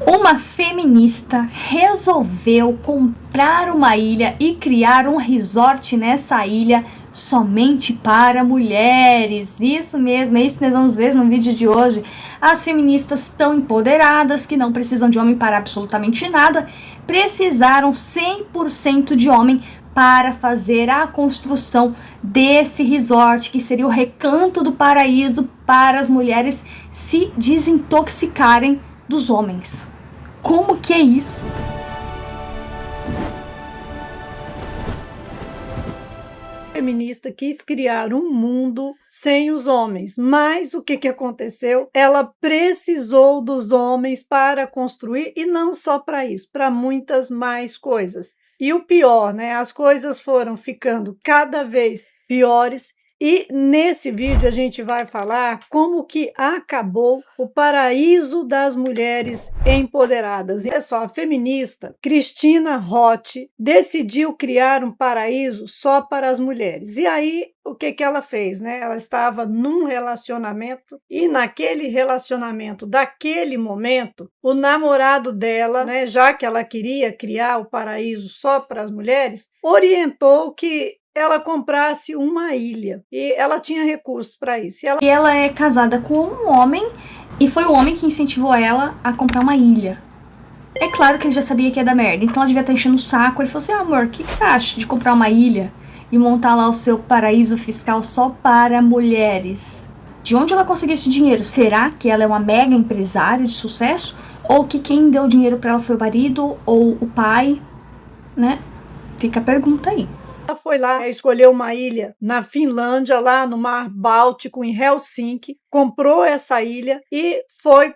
Uma feminista resolveu comprar uma ilha e criar um resort nessa ilha somente para mulheres. Isso mesmo, é isso que nós vamos ver no vídeo de hoje. As feministas tão empoderadas que não precisam de homem para absolutamente nada, precisaram 100% de homem para fazer a construção desse resort, que seria o recanto do paraíso para as mulheres se desintoxicarem dos homens. Como que é isso? A feminista quis criar um mundo sem os homens, mas o que aconteceu? Ela precisou dos homens para construir, e não só para isso, para muitas mais coisas. E o pior, né? As coisas foram ficando cada vez piores. E nesse vídeo a gente vai falar como que acabou o paraíso das mulheres empoderadas. E olha só, a feminista Christina Rothe decidiu criar um paraíso só para as mulheres. E aí, o que ela fez, né? Ela estava num relacionamento e naquele relacionamento, daquele momento, o namorado dela, né, já que ela queria criar o paraíso só para as mulheres, orientou que ela comprasse uma ilha, e ela tinha recursos para isso. E ela é casada com um homem, e foi o homem que incentivou ela a comprar uma ilha. É claro que ele já sabia que ia dar merda, então ela devia estar enchendo o saco. Ele falou assim: amor, o que você acha de comprar uma ilha e montar lá o seu paraíso fiscal só para mulheres? De onde ela conseguiu esse dinheiro? Será que ela é uma mega empresária de sucesso? Ou que quem deu dinheiro para ela foi o marido ou o pai, né? Fica a pergunta aí. Ela foi lá, escolheu uma ilha na Finlândia, lá no Mar Báltico, em Helsinki, comprou essa ilha e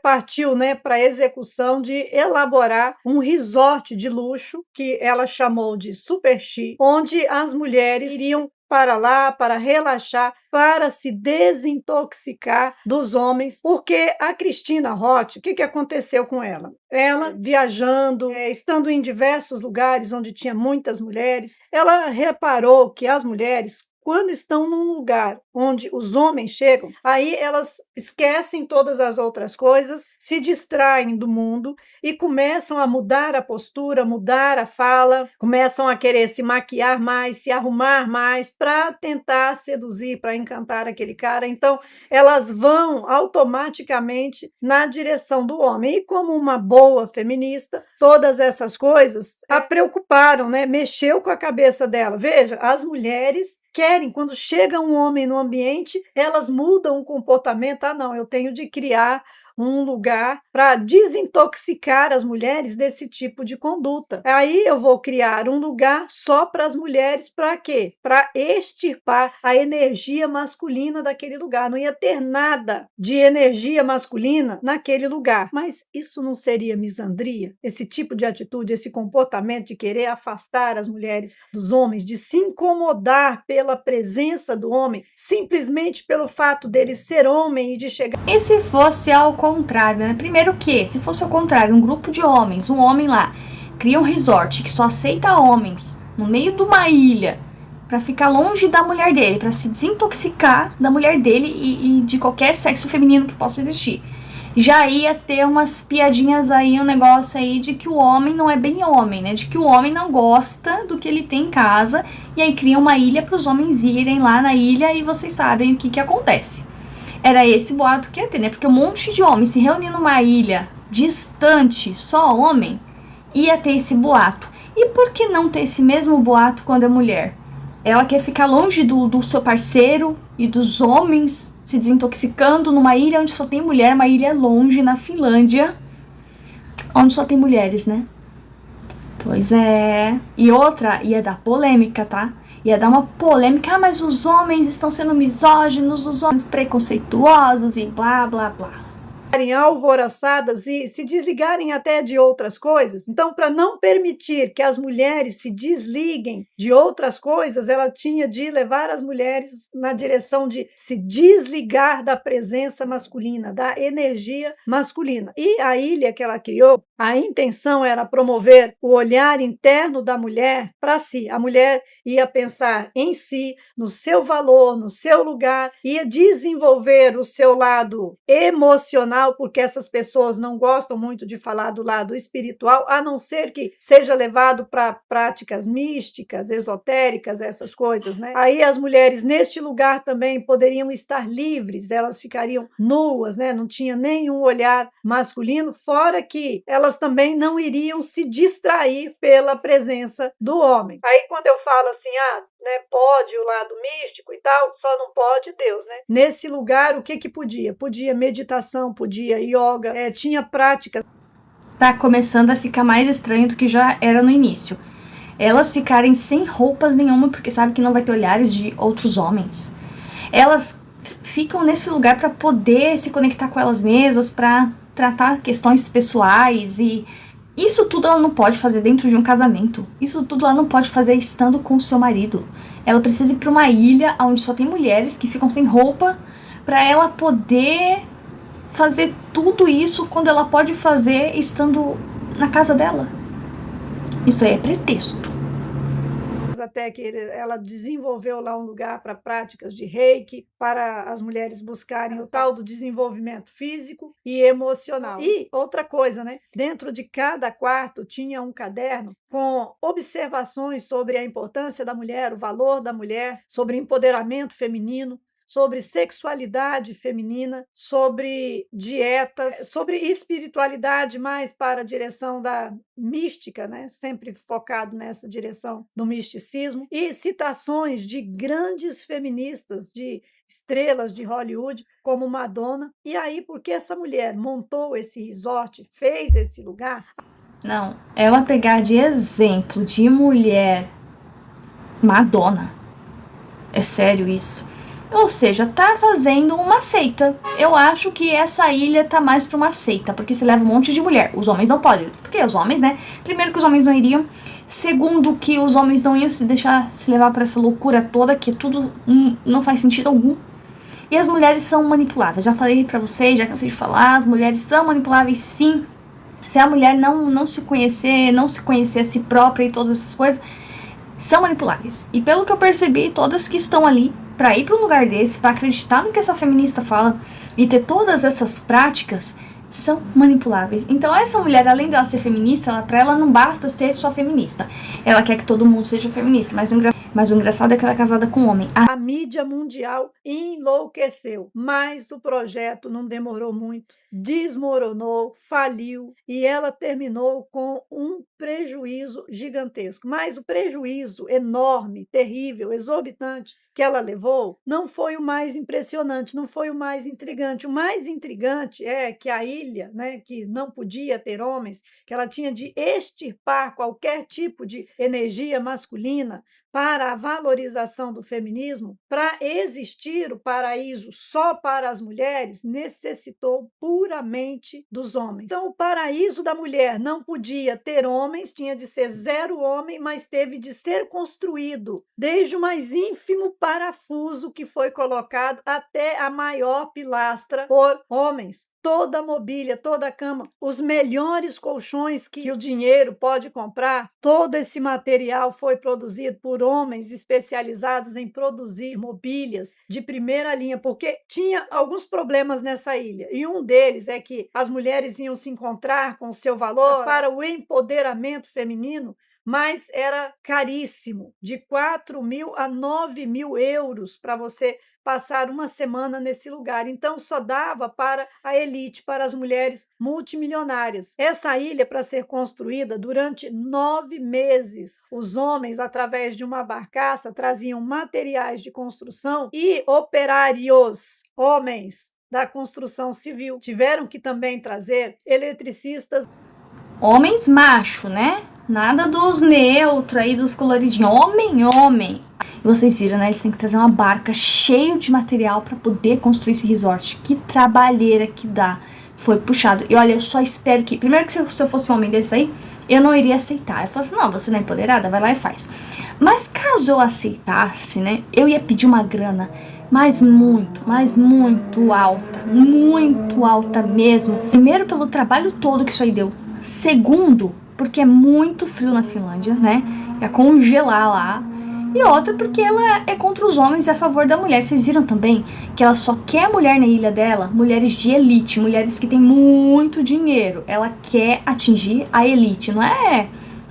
partiu, né, para a execução de elaborar um resort de luxo, que ela chamou de Super Chi, onde as mulheres iriam para lá, para relaxar, para se desintoxicar dos homens, porque a Christina Rothe, o que aconteceu com ela? Ela, viajando, estando em diversos lugares onde tinha muitas mulheres, ela reparou que as mulheres, quando estão num lugar onde os homens chegam, aí elas esquecem todas as outras coisas, se distraem do mundo e começam a mudar a postura, mudar a fala, começam a querer se maquiar mais, se arrumar mais para tentar seduzir, para encantar aquele cara. Então, elas vão automaticamente na direção do homem. E como uma boa feminista, todas essas coisas a preocuparam, né? Mexeu com a cabeça dela. Veja, as mulheres querem, quando chega um homem no ambiente, elas mudam o comportamento. Ah, não, eu tenho de criar um lugar para desintoxicar as mulheres desse tipo de conduta. Aí eu vou criar um lugar só para as mulheres, para quê? Para extirpar a energia masculina daquele lugar. Não ia ter nada de energia masculina naquele lugar. Mas isso não seria misandria? Esse tipo de atitude, esse comportamento de querer afastar as mulheres dos homens, de se incomodar pela presença do homem, simplesmente pelo fato dele ser homem e de chegar... E se fosse ao contrário, né? Primeiro que, se fosse ao contrário, um grupo de homens, um homem lá, cria um resort que só aceita homens no meio de uma ilha para ficar longe da mulher dele, para se desintoxicar da mulher dele e de qualquer sexo feminino que possa existir. Já ia ter umas piadinhas aí, um negócio aí de que o homem não é bem homem, né? De que o homem não gosta do que ele tem em casa, e aí cria uma ilha para os homens irem lá na ilha, e vocês sabem o que acontece. Era esse boato que ia ter, né? Porque um monte de homens se reunindo numa ilha distante, só homem, ia ter esse boato. E por que não ter esse mesmo boato quando é mulher? Ela quer ficar longe do seu parceiro e dos homens, se desintoxicando numa ilha onde só tem mulher, uma ilha longe, na Finlândia, onde só tem mulheres, né? Pois é. E outra, ia dar polêmica, tá? Ia dar uma polêmica, mas os homens estão sendo misóginos, os homens preconceituosos e blá, blá, blá. Alvoroçadas e se desligarem até de outras coisas. Então, para não permitir que as mulheres se desliguem de outras coisas, ela tinha de levar as mulheres na direção de se desligar da presença masculina, da energia masculina. E a ilha que ela criou, a intenção era promover o olhar interno da mulher para si. A mulher ia pensar em si, no seu valor, no seu lugar, ia desenvolver o seu lado emocional, emocional, porque essas pessoas não gostam muito de falar do lado espiritual, a não ser que seja levado para práticas místicas, esotéricas, essas coisas, né? Aí as mulheres neste lugar também poderiam estar livres, elas ficariam nuas, né? Não tinha nenhum olhar masculino, fora que elas também não iriam se distrair pela presença do homem. Aí quando eu falo assim, né, pode o lado místico e tal, só não pode Deus, né? Nesse lugar, o que podia? Podia meditação, podia yoga, tinha prática. Tá começando a ficar mais estranho do que já era no início. Elas ficarem sem roupas nenhuma, porque sabe que não vai ter olhares de outros homens. Elas ficam nesse lugar para poder se conectar com elas mesmas, para tratar questões pessoais, e isso tudo ela não pode fazer dentro de um casamento. Isso tudo ela não pode fazer estando com o seu marido. Ela precisa ir para uma ilha onde só tem mulheres que ficam sem roupa, para ela poder fazer tudo isso quando ela pode fazer estando na casa dela. Isso aí é pretexto. Até que ela desenvolveu lá um lugar para práticas de reiki, para as mulheres buscarem o tal do desenvolvimento físico e emocional. E outra coisa, né? Dentro de cada quarto tinha um caderno com observações sobre a importância da mulher, o valor da mulher, sobre empoderamento feminino, sobre sexualidade feminina, sobre dietas, sobre espiritualidade mais para a direção da mística, né? Sempre focado nessa direção do misticismo, e citações de grandes feministas, de estrelas de Hollywood, como Madonna. E aí, porque essa mulher montou esse resort, fez esse lugar? Não, ela pegar de exemplo de mulher Madonna. É sério isso? Ou seja, tá fazendo uma seita. Eu acho que essa ilha tá mais pra uma seita, porque se leva um monte de mulher. Os homens não podem, porque os homens, né? Primeiro que os homens não iriam. Segundo que os homens não iam se deixar se levar pra essa loucura toda, que tudo não faz sentido algum. E as mulheres são manipuláveis. Já falei pra vocês, já cansei de falar, as mulheres são manipuláveis sim. Se a mulher não se conhecer a si própria e todas essas coisas, são manipuláveis. E pelo que eu percebi, todas que estão ali para ir para um lugar desse, para acreditar no que essa feminista fala e ter todas essas práticas, são manipuláveis. Então essa mulher, além dela ser feminista, para ela não basta ser só feminista. Ela quer que todo mundo seja feminista, mas o engraçado é que ela é casada com um homem. A mídia mundial enlouqueceu, mas o projeto não demorou muito, desmoronou, faliu, e ela terminou com um prejuízo gigantesco. Mas o prejuízo enorme, terrível, exorbitante que ela levou não foi o mais impressionante, não foi o mais intrigante. O mais intrigante é que a ilha, né, que não podia ter homens, que ela tinha de extirpar qualquer tipo de energia masculina para a valorização do feminismo, para existir o paraíso só para as mulheres, necessitou puramente dos homens. Então, o paraíso da mulher não podia ter homens, tinha de ser zero homem, mas teve de ser construído desde o mais ínfimo parafuso que foi colocado até a maior pilastra por homens. Toda a mobília, toda a cama, os melhores colchões que o dinheiro pode comprar, todo esse material foi produzido por homens especializados em produzir mobílias de primeira linha, porque tinha alguns problemas nessa ilha, e um deles é que as mulheres iam se encontrar com o seu valor para o empoderamento feminino, mas era caríssimo, de 4.000 a 9.000 euros para você passar uma semana nesse lugar. Então, só dava para a elite, para as mulheres multimilionárias. Essa ilha, para ser construída durante 9 meses, os homens, através de uma barcaça, traziam materiais de construção e operários, homens da construção civil, tiveram que também trazer eletricistas. Homens macho, né? Nada dos neutros aí, dos coloridinhos. Homem. E vocês viram, né? Eles têm que trazer uma barca cheia de material para poder construir esse resort. Que trabalheira que dá. Foi puxado. E olha, eu só espero que... Primeiro que se eu fosse um homem desse aí, eu não iria aceitar. Eu falasse, não, você não é empoderada? Vai lá e faz. Mas caso eu aceitasse, né? Eu ia pedir uma grana, mas muito alta. Muito alta mesmo. Primeiro, pelo trabalho todo que isso aí deu. Segundo, porque é muito frio na Finlândia, né? Ia congelar lá. E outra porque ela é contra os homens e a favor da mulher. Vocês viram também que ela só quer mulher na ilha dela? Mulheres de elite, mulheres que têm muito dinheiro. Ela quer atingir a elite, não é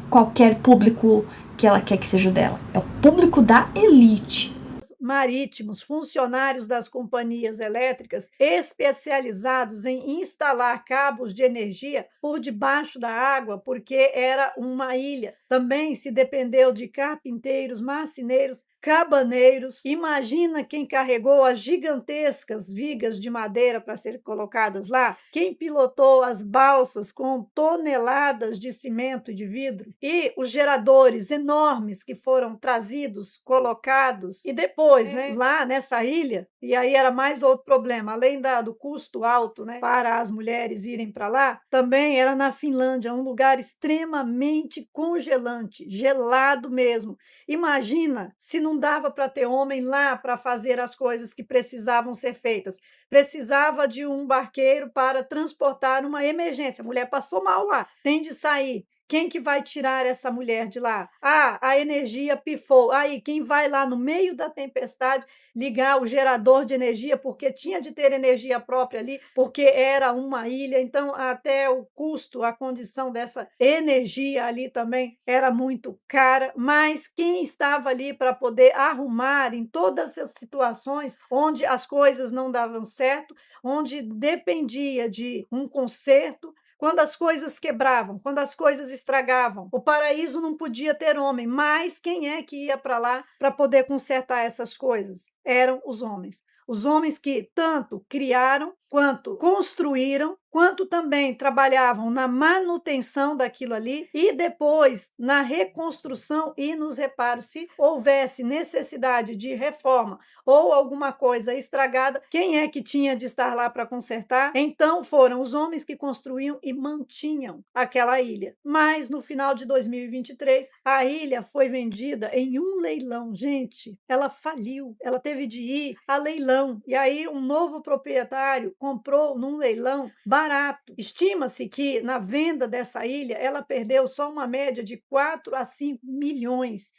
qualquer público que ela quer que seja o dela. É o público da elite. Marítimos, funcionários das companhias elétricas especializados em instalar cabos de energia por debaixo da água, porque era uma ilha. Também se dependeu de carpinteiros, marceneiros, cabaneiros. Imagina quem carregou as gigantescas vigas de madeira para serem colocadas lá, quem pilotou as balsas com toneladas de cimento e de vidro, e os geradores enormes que foram trazidos, colocados, e depois, lá nessa ilha, e aí era mais outro problema, além do custo alto, para as mulheres irem para lá, também era na Finlândia, um lugar extremamente congelante, gelado mesmo. Imagina se não dava para ter homem lá para fazer as coisas que precisavam ser feitas. Precisava de um barqueiro para transportar uma emergência. A mulher passou mal lá, tem de sair. Quem que vai tirar essa mulher de lá? Ah, a energia pifou. Aí, quem vai lá no meio da tempestade ligar o gerador de energia, porque tinha de ter energia própria ali, porque era uma ilha, então até o custo, a condição dessa energia ali também era muito cara, mas quem estava ali para poder arrumar em todas essas situações onde as coisas não davam certo, onde dependia de um conserto, quando as coisas quebravam, quando as coisas estragavam. O paraíso não podia ter homem, mas quem é que ia para lá para poder consertar essas coisas? Eram os homens. Os homens que tanto criaram, quanto construíram, quanto também trabalhavam na manutenção daquilo ali e depois na reconstrução e nos reparos. Se houvesse necessidade de reforma ou alguma coisa estragada, quem é que tinha de estar lá para consertar? Então foram os homens que construíam e mantinham aquela ilha. Mas no final de 2023, a ilha foi vendida em um leilão. Gente, ela faliu, ela teve de ir a leilão. E aí um novo proprietário comprou num leilão barato. Estima-se que na venda dessa ilha ela perdeu só uma média de 4 a 5 milhões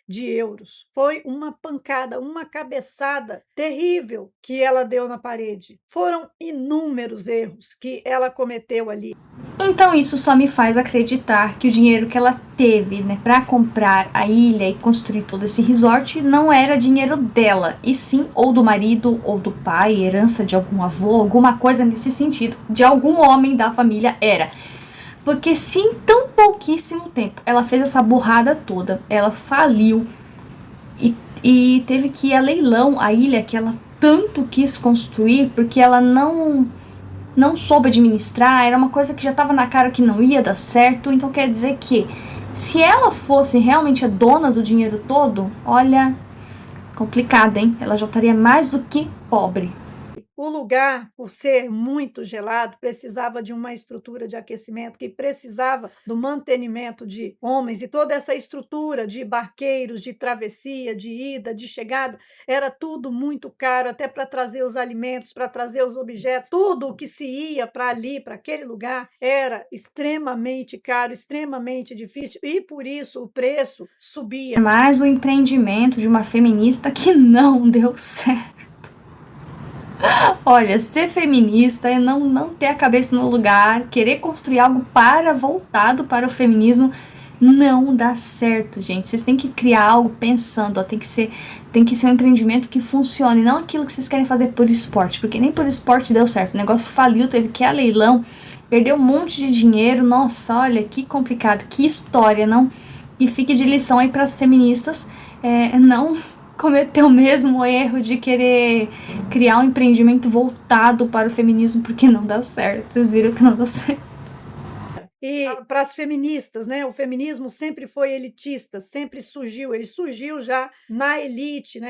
de euros. Foi uma pancada, uma cabeçada terrível que ela deu na parede. Foram inúmeros erros que ela cometeu ali. Então isso só me faz acreditar que o dinheiro que ela teve, para comprar a ilha e construir todo esse resort não era dinheiro dela, e sim ou do marido ou do pai, herança de algum avô, alguma coisa nesse sentido, de algum homem da família era. Porque se em tão pouquíssimo tempo ela fez essa burrada toda, ela faliu e teve que ir a leilão a ilha que ela tanto quis construir, porque ela não soube administrar, era uma coisa que já estava na cara que não ia dar certo. Então quer dizer que se ela fosse realmente a dona do dinheiro todo, olha, complicado, hein? Ela já estaria mais do que pobre. O lugar, por ser muito gelado, precisava de uma estrutura de aquecimento, que precisava do mantenimento de homens, e toda essa estrutura de barqueiros, de travessia, de ida, de chegada, era tudo muito caro, até para trazer os alimentos, para trazer os objetos, tudo o que se ia para ali, para aquele lugar, era extremamente caro, extremamente difícil, e por isso o preço subia. Mais o empreendimento de uma feminista que não deu certo. Olha, ser feminista é não ter a cabeça no lugar, querer construir algo voltado para o feminismo, não dá certo, gente. Vocês têm que criar algo pensando, ó, tem que ser um empreendimento que funcione, não aquilo que vocês querem fazer por esporte, porque nem por esporte deu certo. O negócio faliu, teve que ir a leilão, perdeu um monte de dinheiro. Nossa, olha que complicado, que história, não? Que fique de lição aí para as feministas, não cometeu o mesmo erro de querer criar um empreendimento voltado para o feminismo, porque não dá certo. Vocês viram que não dá certo. E para as feministas, o feminismo sempre foi elitista, sempre surgiu, ele surgiu já na elite,